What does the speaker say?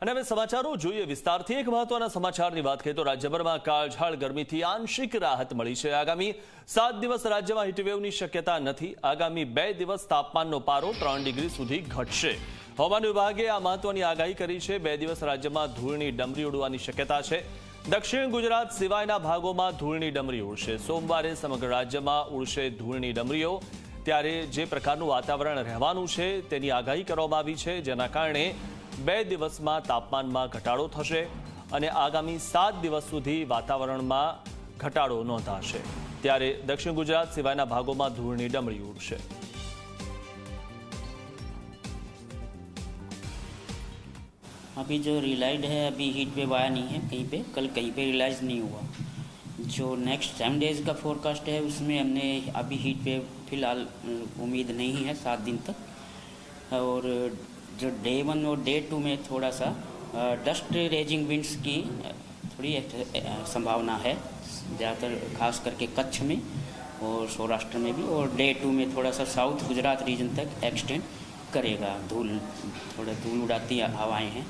અને હવે સમાચારો જોઈએ વિસ્તારથી। એક મહત્વના સમાચારની વાત કરીએ તો રાજ્યભરમાં કાળઝાળ ગરમીથી આંશિક રાહત મળી છે। આગામી 7 દિવસ રાજ્યમાં હીટવેવની શક્યતા નથી। આગામી 2 દિવસ તાપમાનનો પારો 3 ડિગ્રી સુધી ઘટશે। હવામાન વિભાગે આ મહત્વની આગાહી કરી છે। 2 દિવસ રાજ્યમાં ધૂળની ડમરી ઉડવાની શક્યતા છે। દક્ષિણ ગુજરાત સિવાયના ભાગોમાં ધૂળની ડમરી ઉડશે। સોમવારે સમગ્ર રાજ્યમાં ઉડશે ધૂળની ડમરીઓ। ત્યારે જે પ્રકારનું વાતાવરણ રહેવાનું છે તેની આગાહી કરવામાં આવી છે, જેના કારણે 2 દિવસમાં તાપમાનમાં ઘટાડો થશે અને આગામી 7 દિવસ સુધી વાતાવરણમાં ઘટાડો નોંધાશે। ત્યારે દક્ષિણ ગુજરાત સિવાયના ભાગોમાં ધૂળની ડમરી ઉડશે। अभी जो रिलाइज है, अभी हीट वेव आया नहीं है कहीं पे, कल कहीं पे रिलाइज नहीं हुआ। जो नेक्स्ट 7 डेज का फोरकास्ट है उसमें हमने अभी हीट वेव फिलहाल उम्मीद नहीं है 7 दिन तक। और जो डे 1 और डे 2 में थोड़ा सा डस्ट रेजिंग विंड्स की थोड़ी संभावना है, ज़्यादातर खास करके कच्छ में और सौराष्ट्र में भी। और डे 2 में थोड़ा सा साउथ गुजरात रीजन तक एक्सटेंड करेगा। धूल उड़ाती हवाएं हैं।